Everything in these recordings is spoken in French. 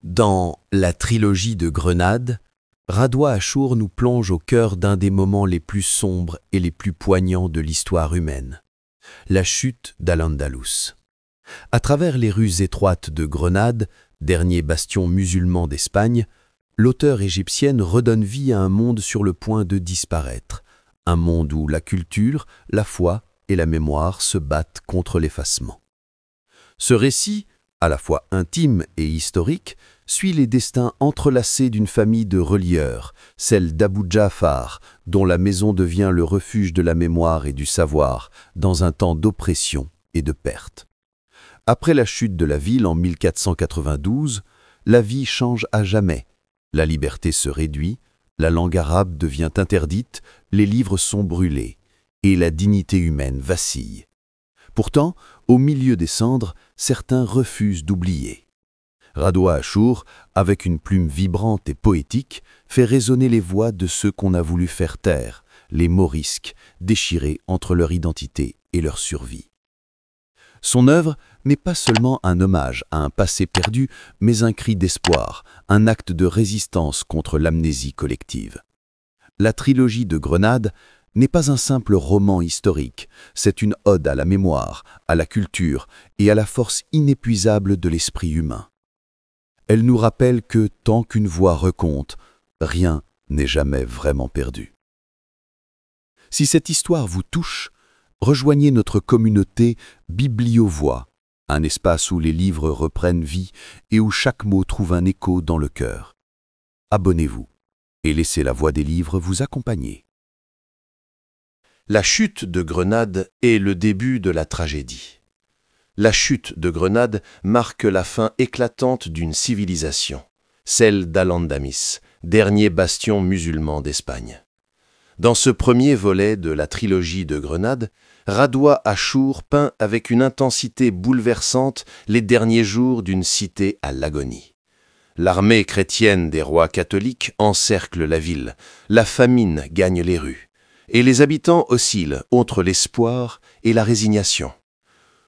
Dans la trilogie de Grenade, Radwa Ashur nous plonge au cœur d'un des moments les plus sombres et les plus poignants de l'histoire humaine, la chute d'Al-Andalus. À travers les rues étroites de Grenade, dernier bastion musulman d'Espagne, l'auteure égyptienne redonne vie à un monde sur le point de disparaître, un monde où la culture, la foi et la mémoire se battent contre l'effacement. Ce récit, à la fois intime et historique, suit les destins entrelacés d'une famille de relieurs, celle d'Abou Ja'far, dont la maison devient le refuge de la mémoire et du savoir, dans un temps d'oppression et de perte. Après la chute de la ville en 1492, la vie change à jamais. La liberté se réduit, la langue arabe devient interdite, les livres sont brûlés, et la dignité humaine vacille. Pourtant, au milieu des cendres, certains refusent d'oublier. Radwa Ashur, avec une plume vibrante et poétique, fait résonner les voix de ceux qu'on a voulu faire taire, les morisques, déchirés entre leur identité et leur survie. Son œuvre n'est pas seulement un hommage à un passé perdu, mais un cri d'espoir, un acte de résistance contre l'amnésie collective. La trilogie de Grenade n'est pas un simple roman historique, c'est une ode à la mémoire, à la culture et à la force inépuisable de l'esprit humain. Elle nous rappelle que tant qu'une voix reconte, rien n'est jamais vraiment perdu. Si cette histoire vous touche, rejoignez notre communauté Bibliovoix, un espace où les livres reprennent vie et où chaque mot trouve un écho dans le cœur. Abonnez-vous et laissez la voix des livres vous accompagner. La chute de Grenade est le début de la tragédie. La chute de Grenade marque la fin éclatante d'une civilisation, celle d'Al-Andamis, dernier bastion musulman d'Espagne. Dans ce premier volet de la trilogie de Grenade, Radwa Ashur peint avec une intensité bouleversante les derniers jours d'une cité à l'agonie. L'armée chrétienne des rois catholiques encercle la ville, la famine gagne les rues, et les habitants oscillent entre l'espoir et la résignation.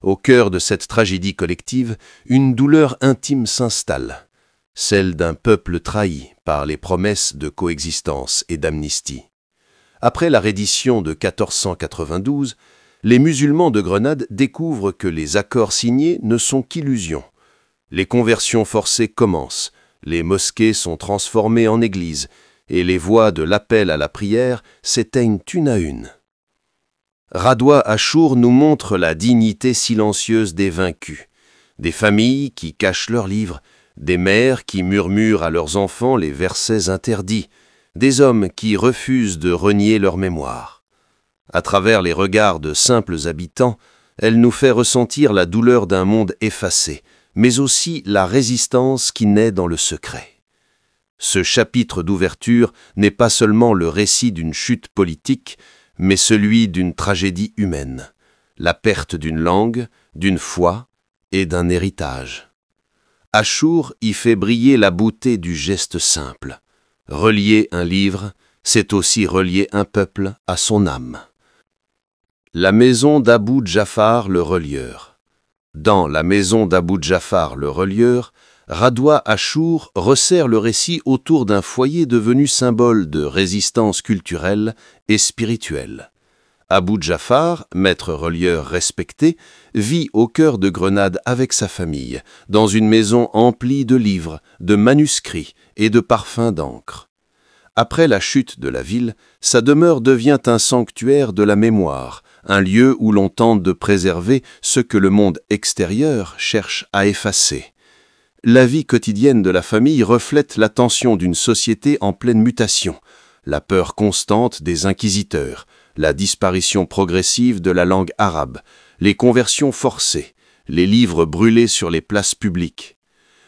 Au cœur de cette tragédie collective, une douleur intime s'installe, celle d'un peuple trahi par les promesses de coexistence et d'amnistie. Après la reddition de 1492, les musulmans de Grenade découvrent que les accords signés ne sont qu'illusions. Les conversions forcées commencent, les mosquées sont transformées en églises, et les voix de l'appel à la prière s'éteignent une à une. Radwa Ashur nous montre la dignité silencieuse des vaincus, des familles qui cachent leurs livres, des mères qui murmurent à leurs enfants les versets interdits, des hommes qui refusent de renier leur mémoire. À travers les regards de simples habitants, elle nous fait ressentir la douleur d'un monde effacé, mais aussi la résistance qui naît dans le secret. Ce chapitre d'ouverture n'est pas seulement le récit d'une chute politique, mais celui d'une tragédie humaine, la perte d'une langue, d'une foi et d'un héritage. Ashur y fait briller la beauté du geste simple. Relier un livre, c'est aussi relier un peuple à son âme. La maison d'Abou Ja'far le relieur. Dans la maison d'Abou Ja'far le relieur, Radwa Ashur resserre le récit autour d'un foyer devenu symbole de résistance culturelle et spirituelle. Abou Ja'far, maître relieur respecté, vit au cœur de Grenade avec sa famille, dans une maison emplie de livres, de manuscrits et de parfums d'encre. Après la chute de la ville, sa demeure devient un sanctuaire de la mémoire, un lieu où l'on tente de préserver ce que le monde extérieur cherche à effacer. La vie quotidienne de la famille reflète la tension d'une société en pleine mutation, la peur constante des inquisiteurs, la disparition progressive de la langue arabe, les conversions forcées, les livres brûlés sur les places publiques.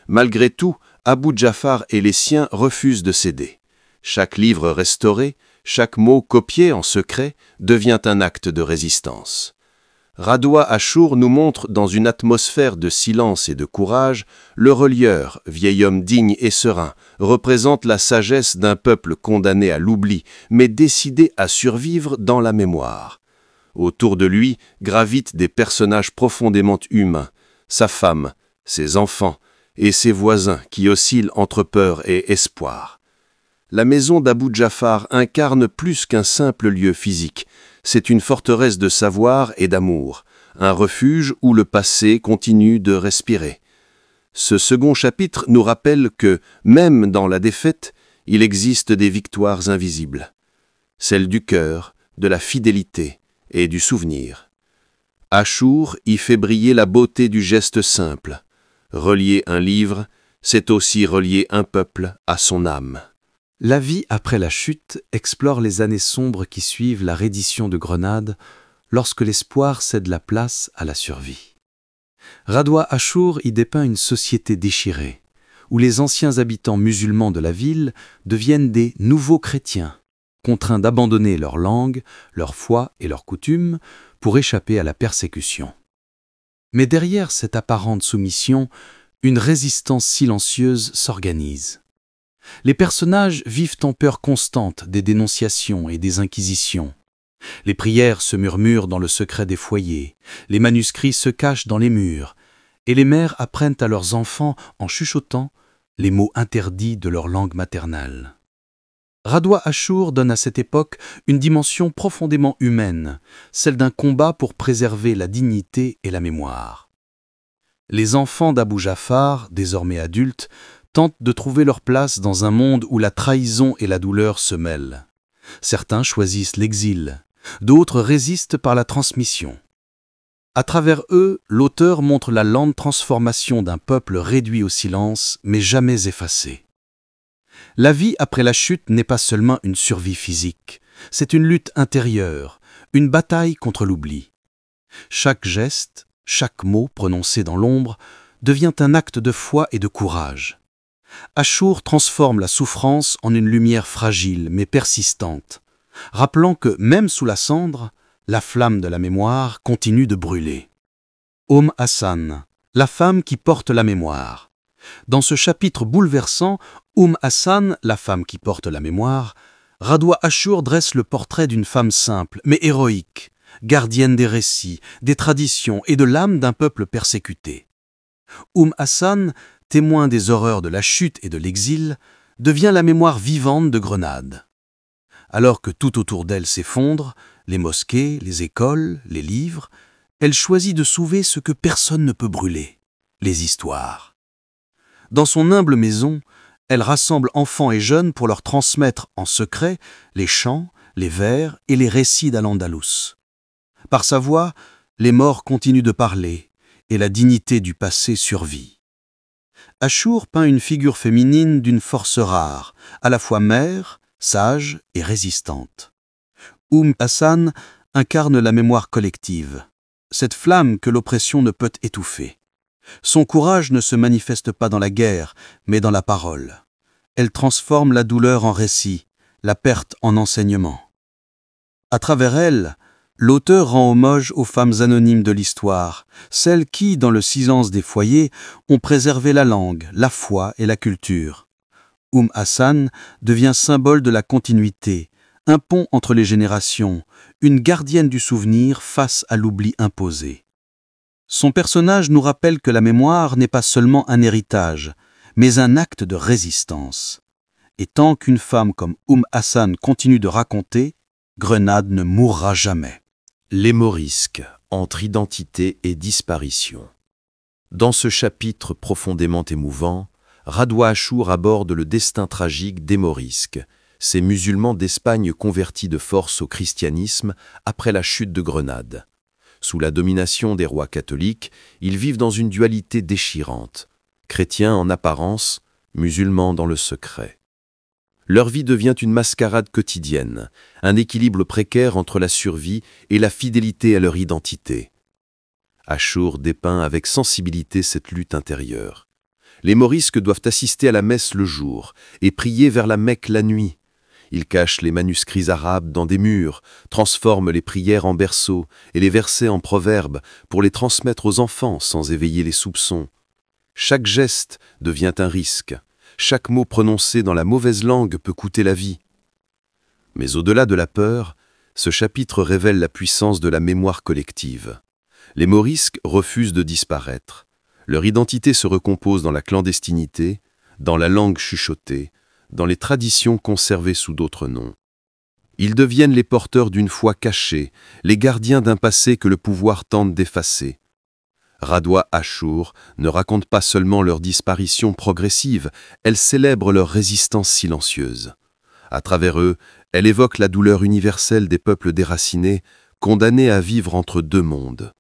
Malgré tout, Abou Ja'far et les siens refusent de céder. Chaque livre restauré, chaque mot copié en secret devient un acte de résistance. Radwa Ashur nous montre dans une atmosphère de silence et de courage, le relieur, vieil homme digne et serein, représente la sagesse d'un peuple condamné à l'oubli, mais décidé à survivre dans la mémoire. Autour de lui gravitent des personnages profondément humains, sa femme, ses enfants et ses voisins qui oscillent entre peur et espoir. La maison d'Abou Jafar incarne plus qu'un simple lieu physique. C'est une forteresse de savoir et d'amour, un refuge où le passé continue de respirer. Ce second chapitre nous rappelle que, même dans la défaite, il existe des victoires invisibles. Celles du cœur, de la fidélité et du souvenir. Achour y fait briller la beauté du geste simple. Relier un livre, c'est aussi relier un peuple à son âme. La vie après la chute explore les années sombres qui suivent la reddition de Grenade lorsque l'espoir cède la place à la survie. Radwa Achour y dépeint une société déchirée, où les anciens habitants musulmans de la ville deviennent des nouveaux chrétiens, contraints d'abandonner leur langue, leur foi et leurs coutumes pour échapper à la persécution. Mais derrière cette apparente soumission, une résistance silencieuse s'organise. Les personnages vivent en peur constante des dénonciations et des inquisitions. Les prières se murmurent dans le secret des foyers, les manuscrits se cachent dans les murs, et les mères apprennent à leurs enfants, en chuchotant, les mots interdits de leur langue maternelle. Radwa Achour donne à cette époque une dimension profondément humaine, celle d'un combat pour préserver la dignité et la mémoire. Les enfants d'Abou Jafar, désormais adultes, tentent de trouver leur place dans un monde où la trahison et la douleur se mêlent. Certains choisissent l'exil, d'autres résistent par la transmission. À travers eux, l'auteur montre la lente transformation d'un peuple réduit au silence, mais jamais effacé. La vie après la chute n'est pas seulement une survie physique, c'est une lutte intérieure, une bataille contre l'oubli. Chaque geste, chaque mot prononcé dans l'ombre devient un acte de foi et de courage. Achour transforme la souffrance en une lumière fragile mais persistante, rappelant que, même sous la cendre, la flamme de la mémoire continue de brûler. Hassan, la femme qui porte la mémoire. Dans ce chapitre bouleversant, Hassan, la femme qui porte la mémoire, Radwa Achour dresse le portrait d'une femme simple mais héroïque, gardienne des récits, des traditions et de l'âme d'un peuple persécuté. Hassan, témoin des horreurs de la chute et de l'exil, devient la mémoire vivante de Grenade. Alors que tout autour d'elle s'effondre, les mosquées, les écoles, les livres, elle choisit de sauver ce que personne ne peut brûler, les histoires. Dans son humble maison, elle rassemble enfants et jeunes pour leur transmettre en secret les chants, les vers et les récits d'Al-Andalus. Par sa voix, les morts continuent de parler et la dignité du passé survit. Achour peint une figure féminine d'une force rare, à la fois mère, sage et résistante. Hassan incarne la mémoire collective, cette flamme que l'oppression ne peut étouffer. Son courage ne se manifeste pas dans la guerre, mais dans la parole. Elle transforme la douleur en récit, la perte en enseignement. À travers elle, l'auteur rend hommage aux femmes anonymes de l'histoire, celles qui, dans le silence des foyers, ont préservé la langue, la foi et la culture. Hassan devient symbole de la continuité, un pont entre les générations, une gardienne du souvenir face à l'oubli imposé. Son personnage nous rappelle que la mémoire n'est pas seulement un héritage, mais un acte de résistance. Et tant qu'une femme comme Hassan continue de raconter, Grenade ne mourra jamais. Les morisques, entre identité et disparition. Dans ce chapitre profondément émouvant, Radwa Achour aborde le destin tragique des morisques, ces musulmans d'Espagne convertis de force au christianisme après la chute de Grenade. Sous la domination des rois catholiques, ils vivent dans une dualité déchirante, chrétiens en apparence, musulmans dans le secret. Leur vie devient une mascarade quotidienne, un équilibre précaire entre la survie et la fidélité à leur identité. Achour dépeint avec sensibilité cette lutte intérieure. Les morisques doivent assister à la messe le jour et prier vers la Mecque la nuit. Ils cachent les manuscrits arabes dans des murs, transforment les prières en berceaux et les versets en proverbes pour les transmettre aux enfants sans éveiller les soupçons. Chaque geste devient un risque. Chaque mot prononcé dans la mauvaise langue peut coûter la vie. Mais au-delà de la peur, ce chapitre révèle la puissance de la mémoire collective. Les morisques refusent de disparaître. Leur identité se recompose dans la clandestinité, dans la langue chuchotée, dans les traditions conservées sous d'autres noms. Ils deviennent les porteurs d'une foi cachée, les gardiens d'un passé que le pouvoir tente d'effacer. Radwa Ashur ne raconte pas seulement leur disparition progressive, elle célèbre leur résistance silencieuse. À travers eux, elle évoque la douleur universelle des peuples déracinés, condamnés à vivre entre deux mondes.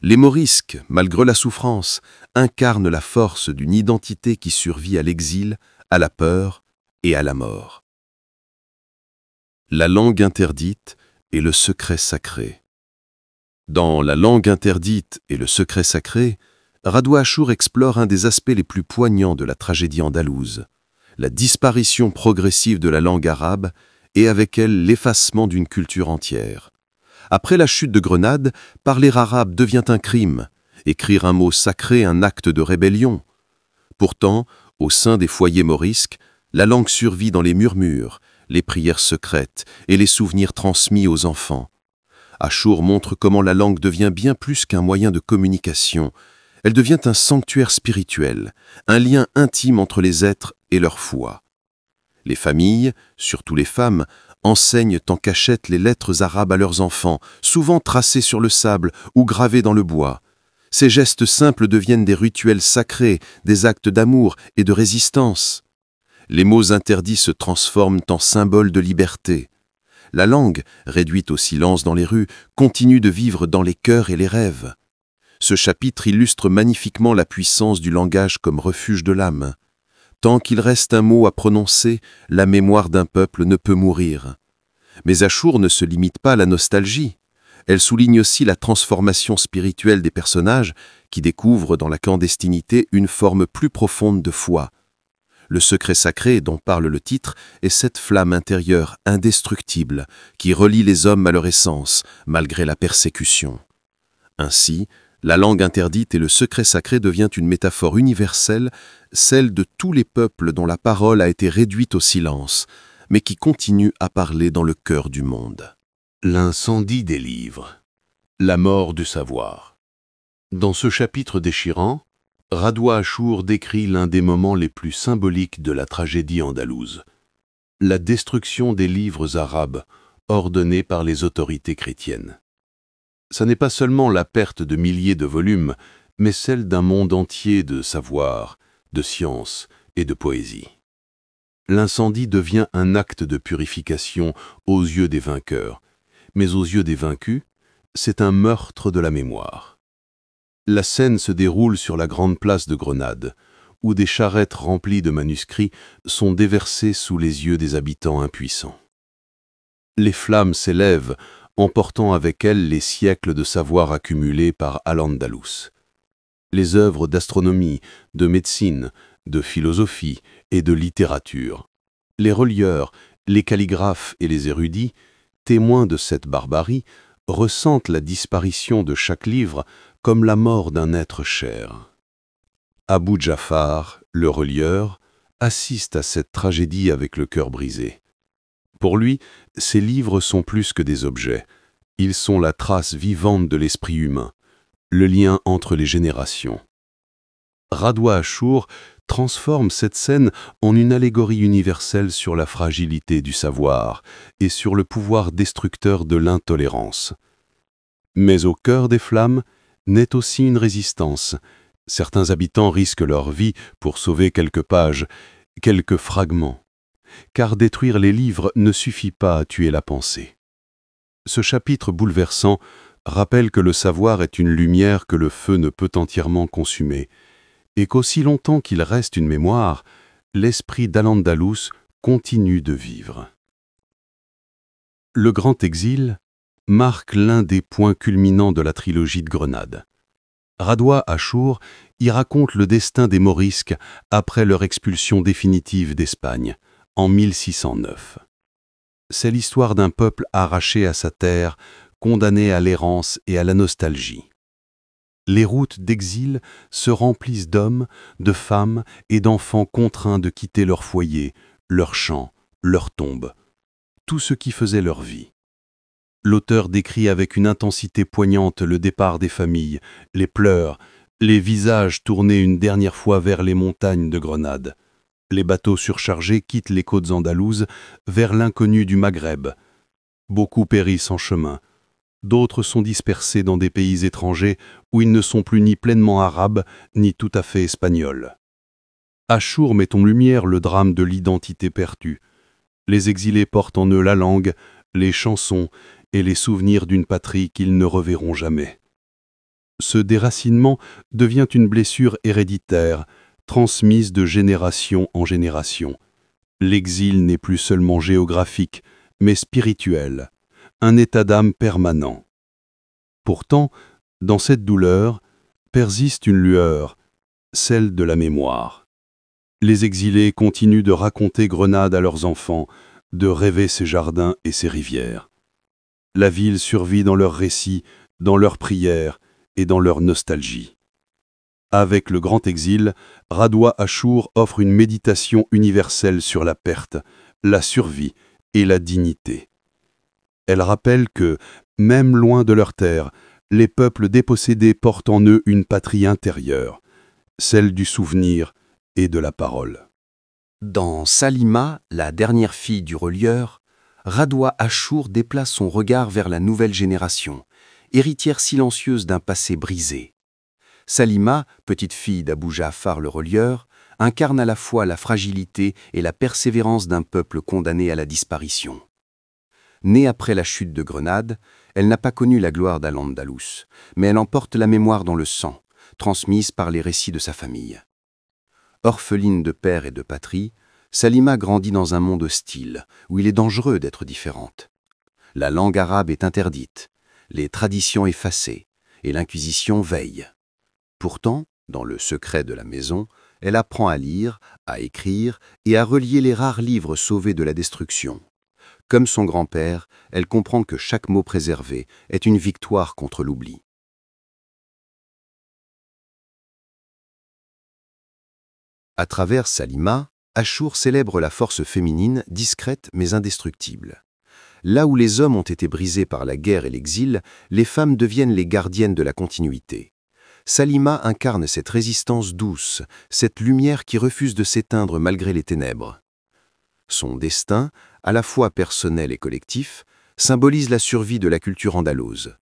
Les Morisques, malgré la souffrance, incarnent la force d'une identité qui survit à l'exil, à la peur et à la mort. La langue interdite et le secret sacré. Dans La langue interdite et le secret sacré, Radwa Ashur explore un des aspects les plus poignants de la tragédie andalouse, la disparition progressive de la langue arabe et avec elle l'effacement d'une culture entière. Après la chute de Grenade, parler arabe devient un crime, écrire un mot sacré un acte de rébellion. Pourtant, au sein des foyers morisques, la langue survit dans les murmures, les prières secrètes et les souvenirs transmis aux enfants. Ashur montre comment la langue devient bien plus qu'un moyen de communication. Elle devient un sanctuaire spirituel, un lien intime entre les êtres et leur foi. Les familles, surtout les femmes, enseignent en cachette les lettres arabes à leurs enfants, souvent tracées sur le sable ou gravées dans le bois. Ces gestes simples deviennent des rituels sacrés, des actes d'amour et de résistance. Les mots interdits se transforment en symboles de liberté. La langue, réduite au silence dans les rues, continue de vivre dans les cœurs et les rêves. Ce chapitre illustre magnifiquement la puissance du langage comme refuge de l'âme. Tant qu'il reste un mot à prononcer, la mémoire d'un peuple ne peut mourir. Mais Ashur ne se limite pas à la nostalgie. Elle souligne aussi la transformation spirituelle des personnages qui découvrent dans la clandestinité une forme plus profonde de foi. Le secret sacré dont parle le titre est cette flamme intérieure indestructible qui relie les hommes à leur essence, malgré la persécution. Ainsi, la langue interdite et le secret sacré devient une métaphore universelle, celle de tous les peuples dont la parole a été réduite au silence, mais qui continue à parler dans le cœur du monde. L'incendie des livres, la mort du savoir. Dans ce chapitre déchirant, Radwa Ashur décrit l'un des moments les plus symboliques de la tragédie andalouse, la destruction des livres arabes ordonnée par les autorités chrétiennes. Ce n'est pas seulement la perte de milliers de volumes, mais celle d'un monde entier de savoir, de science et de poésie. L'incendie devient un acte de purification aux yeux des vainqueurs, mais aux yeux des vaincus, c'est un meurtre de la mémoire. La scène se déroule sur la grande place de Grenade, où des charrettes remplies de manuscrits sont déversées sous les yeux des habitants impuissants. Les flammes s'élèvent, emportant avec elles les siècles de savoir accumulés par Al-Andalus. Les œuvres d'astronomie, de médecine, de philosophie et de littérature. Les relieurs, les calligraphes et les érudits, témoins de cette barbarie, ressentent la disparition de chaque livre comme la mort d'un être cher. Abou Jafar, le relieur, assiste à cette tragédie avec le cœur brisé. Pour lui, ces livres sont plus que des objets. Ils sont la trace vivante de l'esprit humain, le lien entre les générations. Radwa Ashur transforme cette scène en une allégorie universelle sur la fragilité du savoir et sur le pouvoir destructeur de l'intolérance. Mais au cœur des flammes naît aussi une résistance. Certains habitants risquent leur vie pour sauver quelques pages, quelques fragments. Car détruire les livres ne suffit pas à tuer la pensée. Ce chapitre bouleversant rappelle que le savoir est une lumière que le feu ne peut entièrement consumer, et qu'aussi longtemps qu'il reste une mémoire, l'esprit d'Al-Andalus continue de vivre. Le Grand Exil marque l'un des points culminants de la trilogie de Grenade. Radwa Ashur y raconte le destin des Morisques après leur expulsion définitive d'Espagne, en 1609. C'est l'histoire d'un peuple arraché à sa terre, condamné à l'errance et à la nostalgie. Les routes d'exil se remplissent d'hommes, de femmes et d'enfants contraints de quitter leur foyer, leur champ, leur tombe, tout ce qui faisait leur vie. L'auteur décrit avec une intensité poignante le départ des familles, les pleurs, Les visages tournés une dernière fois vers les montagnes de Grenade. Les bateaux surchargés quittent les côtes andalouses vers l'inconnu du Maghreb. Beaucoup périssent en chemin. D'autres sont dispersés dans des pays étrangers où ils ne sont plus ni pleinement arabes, ni tout à fait espagnols. Achour met en lumière le drame de l'identité perdue. Les exilés portent en eux la langue, les chansons et les souvenirs d'une patrie qu'ils ne reverront jamais. Ce déracinement devient une blessure héréditaire, transmise de génération en génération. L'exil n'est plus seulement géographique, mais spirituel, un état d'âme permanent. Pourtant, dans cette douleur, persiste une lueur, celle de la mémoire. Les exilés continuent de raconter Grenade à leurs enfants, de rêver ses jardins et ses rivières. La ville survit dans leurs récits, dans leurs prières et dans leur nostalgie. Avec le grand exil, Radwa Achour offre une méditation universelle sur la perte, la survie et la dignité. Elle rappelle que, même loin de leur terre, les peuples dépossédés portent en eux une patrie intérieure, celle du souvenir et de la parole. Dans Salima, la dernière fille du relieur, Radwa Achour déplace son regard vers la nouvelle génération, héritière silencieuse d'un passé brisé. Salima, petite fille d'Abou Jaafar le relieur, incarne à la fois la fragilité et la persévérance d'un peuple condamné à la disparition. Née après la chute de Grenade, elle n'a pas connu la gloire d'Al-Andalus, mais elle en porte la mémoire dans le sang, transmise par les récits de sa famille. Orpheline de père et de patrie, Salima grandit dans un monde hostile, où il est dangereux d'être différente. La langue arabe est interdite, les traditions effacées, et l'Inquisition veille. Pourtant, dans le secret de la maison, elle apprend à lire, à écrire et à relier les rares livres sauvés de la destruction. Comme son grand-père, elle comprend que chaque mot préservé est une victoire contre l'oubli. À travers Salima, Achour célèbre la force féminine discrète mais indestructible. Là où les hommes ont été brisés par la guerre et l'exil, les femmes deviennent les gardiennes de la continuité. Salima incarne cette résistance douce, cette lumière qui refuse de s'éteindre malgré les ténèbres. Son destin, à la fois personnel et collectif, symbolise la survie de la culture andalouse.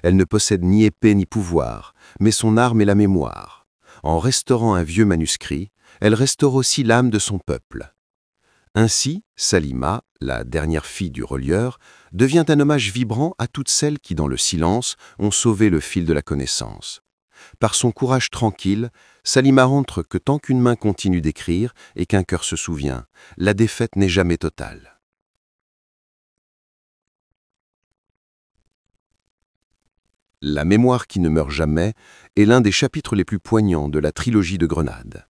Elle ne possède ni épée ni pouvoir, mais son arme est la mémoire. En restaurant un vieux manuscrit, elle restaure aussi l'âme de son peuple. Ainsi, Salima, la dernière fille du relieur, devient un hommage vibrant à toutes celles qui, dans le silence, ont sauvé le fil de la connaissance. Par son courage tranquille, Salima montre que tant qu'une main continue d'écrire et qu'un cœur se souvient, la défaite n'est jamais totale. La mémoire qui ne meurt jamais est l'un des chapitres les plus poignants de la trilogie de Grenade.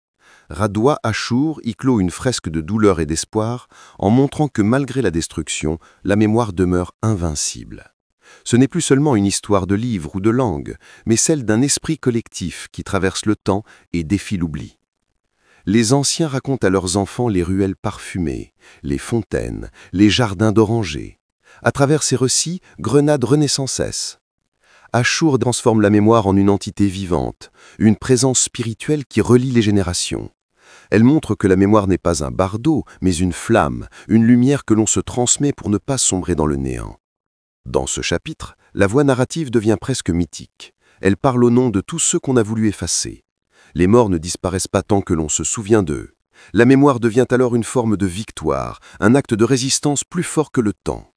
Radwa Achour y clôt une fresque de douleur et d'espoir en montrant que malgré la destruction, la mémoire demeure invincible. Ce n'est plus seulement une histoire de livre ou de langue, mais celle d'un esprit collectif qui traverse le temps et défie l'oubli. Les anciens racontent à leurs enfants les ruelles parfumées, les fontaines, les jardins d'orangers. À travers ces récits, Grenade renaît sans cesse. Achour transforme la mémoire en une entité vivante, une présence spirituelle qui relie les générations. Elle montre que la mémoire n'est pas un bardeau, mais une flamme, une lumière que l'on se transmet pour ne pas sombrer dans le néant. Dans ce chapitre, la voix narrative devient presque mythique. Elle parle au nom de tous ceux qu'on a voulu effacer. Les morts ne disparaissent pas tant que l'on se souvient d'eux. La mémoire devient alors une forme de victoire, un acte de résistance plus fort que le temps.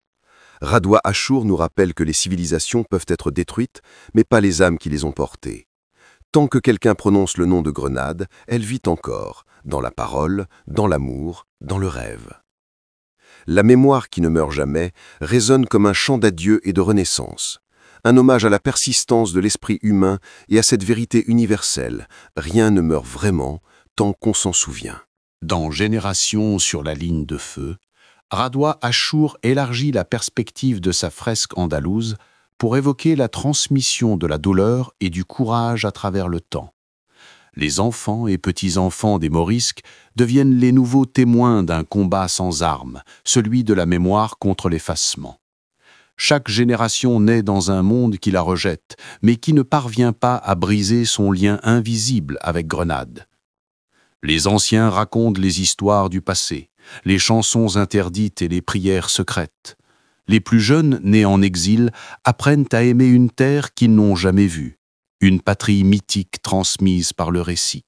Radwa Achour nous rappelle que les civilisations peuvent être détruites, mais pas les âmes qui les ont portées. Tant que quelqu'un prononce le nom de Grenade, elle vit encore, dans la parole, dans l'amour, dans le rêve. La mémoire qui ne meurt jamais résonne comme un chant d'adieu et de renaissance. Un hommage à la persistance de l'esprit humain et à cette vérité universelle. Rien ne meurt vraiment tant qu'on s'en souvient. Dans Génération sur la ligne de feu, Radwa Achour élargit la perspective de sa fresque andalouse pour évoquer la transmission de la douleur et du courage à travers le temps. Les enfants et petits-enfants des Morisques deviennent les nouveaux témoins d'un combat sans armes, celui de la mémoire contre l'effacement. Chaque génération naît dans un monde qui la rejette, mais qui ne parvient pas à briser son lien invisible avec Grenade. Les anciens racontent les histoires du passé, les chansons interdites et les prières secrètes. Les plus jeunes, nés en exil, apprennent à aimer une terre qu'ils n'ont jamais vue, une patrie mythique transmise par le récit.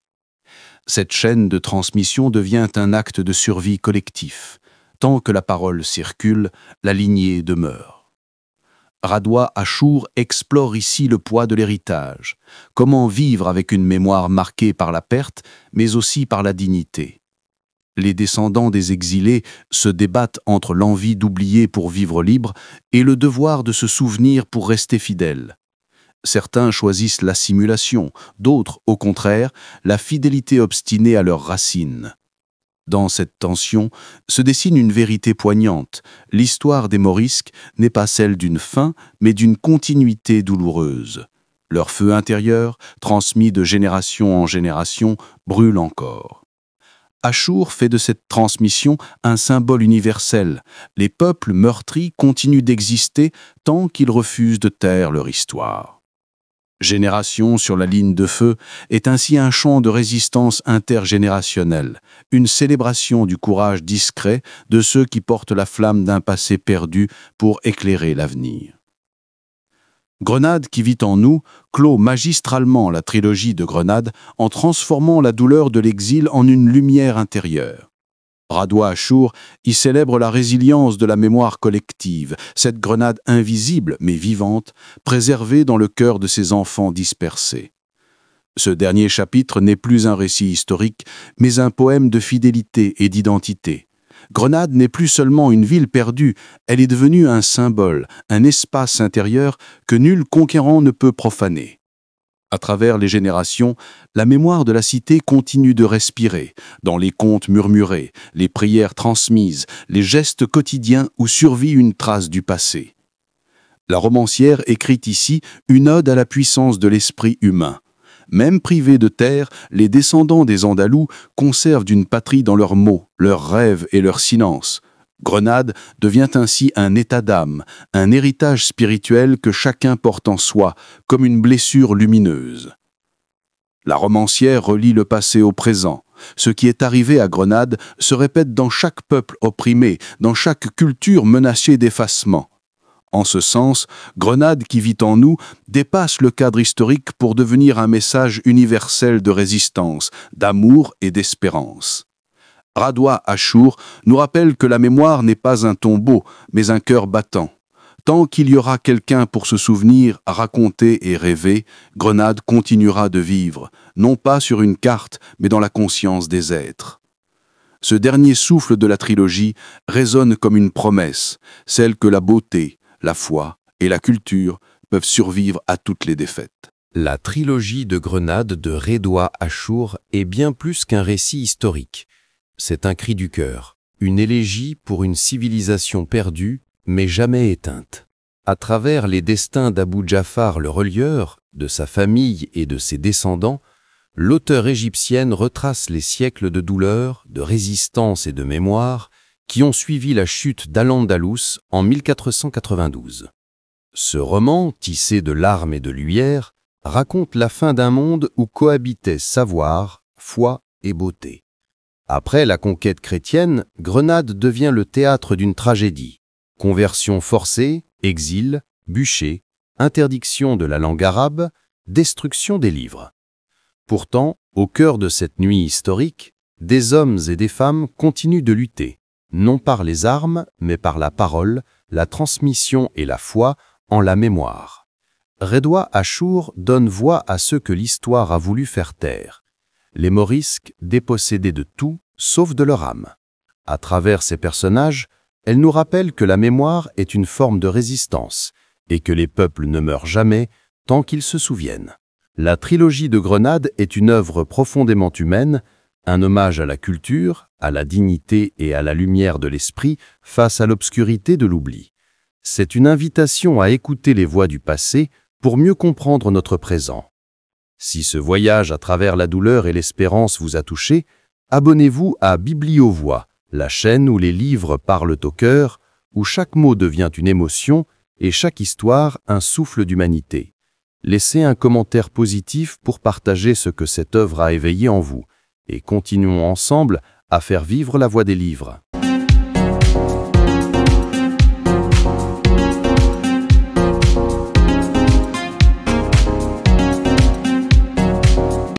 Cette chaîne de transmission devient un acte de survie collectif. Tant que la parole circule, la lignée demeure. Radwa Ashur explore ici le poids de l'héritage. Comment vivre avec une mémoire marquée par la perte, mais aussi par la dignité. Les descendants des exilés se débattent entre l'envie d'oublier pour vivre libre et le devoir de se souvenir pour rester fidèle. Certains choisissent la simulation, d'autres, au contraire, la fidélité obstinée à leurs racines. Dans cette tension se dessine une vérité poignante. L'histoire des Morisques n'est pas celle d'une fin, mais d'une continuité douloureuse. Leur feu intérieur, transmis de génération en génération, brûle encore. Ashur fait de cette transmission un symbole universel. Les peuples meurtris continuent d'exister tant qu'ils refusent de taire leur histoire. Génération sur la ligne de feu est ainsi un chant de résistance intergénérationnelle, une célébration du courage discret de ceux qui portent la flamme d'un passé perdu pour éclairer l'avenir. Grenade qui vit en nous clôt magistralement la trilogie de Grenade en transformant la douleur de l'exil en une lumière intérieure. Radwa Ashur y célèbre la résilience de la mémoire collective, cette Grenade invisible mais vivante, préservée dans le cœur de ses enfants dispersés. Ce dernier chapitre n'est plus un récit historique, mais un poème de fidélité et d'identité. Grenade n'est plus seulement une ville perdue, elle est devenue un symbole, un espace intérieur que nul conquérant ne peut profaner. À travers les générations, la mémoire de la cité continue de respirer, dans les contes murmurés, les prières transmises, les gestes quotidiens où survit une trace du passé. La romancière écrit ici une ode à la puissance de l'esprit humain. Même privés de terre, les descendants des Andalous conservent une patrie dans leurs mots, leurs rêves et leur silence. Grenade devient ainsi un état d'âme, un héritage spirituel que chacun porte en soi, comme une blessure lumineuse. La romancière relie le passé au présent. Ce qui est arrivé à Grenade se répète dans chaque peuple opprimé, dans chaque culture menacée d'effacement. En ce sens, Grenade qui vit en nous dépasse le cadre historique pour devenir un message universel de résistance, d'amour et d'espérance. Radwa Ashur nous rappelle que la mémoire n'est pas un tombeau, mais un cœur battant. Tant qu'il y aura quelqu'un pour se souvenir, raconter et rêver, Grenade continuera de vivre, non pas sur une carte, mais dans la conscience des êtres. Ce dernier souffle de la trilogie résonne comme une promesse, celle que la beauté, la foi et la culture peuvent survivre à toutes les défaites. La trilogie de Grenade de Radwa Ashur est bien plus qu'un récit historique. C'est un cri du cœur, une élégie pour une civilisation perdue, mais jamais éteinte. À travers les destins d'Abou Jafar le relieur, de sa famille et de ses descendants, l'auteure égyptienne retrace les siècles de douleur, de résistance et de mémoire qui ont suivi la chute d'Al-Andalus en 1492. Ce roman, tissé de larmes et de lumière, raconte la fin d'un monde où cohabitaient savoir, foi et beauté. Après la conquête chrétienne, Grenade devient le théâtre d'une tragédie. Conversion forcée, exil, bûcher, interdiction de la langue arabe, destruction des livres. Pourtant, au cœur de cette nuit historique, des hommes et des femmes continuent de lutter, non par les armes, mais par la parole, la transmission et la foi en la mémoire. Radwa Ashur donne voix à ceux que l'histoire a voulu faire taire. Les Morisques dépossédés de tout, sauf de leur âme. À travers ces personnages, elle nous rappelle que la mémoire est une forme de résistance et que les peuples ne meurent jamais tant qu'ils se souviennent. La trilogie de Grenade est une œuvre profondément humaine, un hommage à la culture, à la dignité et à la lumière de l'esprit face à l'obscurité de l'oubli. C'est une invitation à écouter les voix du passé pour mieux comprendre notre présent. Si ce voyage à travers la douleur et l'espérance vous a touché, abonnez-vous à Bibliovoix, la chaîne où les livres parlent au cœur, où chaque mot devient une émotion et chaque histoire un souffle d'humanité. Laissez un commentaire positif pour partager ce que cette œuvre a éveillé en vous, et continuons ensemble à faire vivre la voie des livres.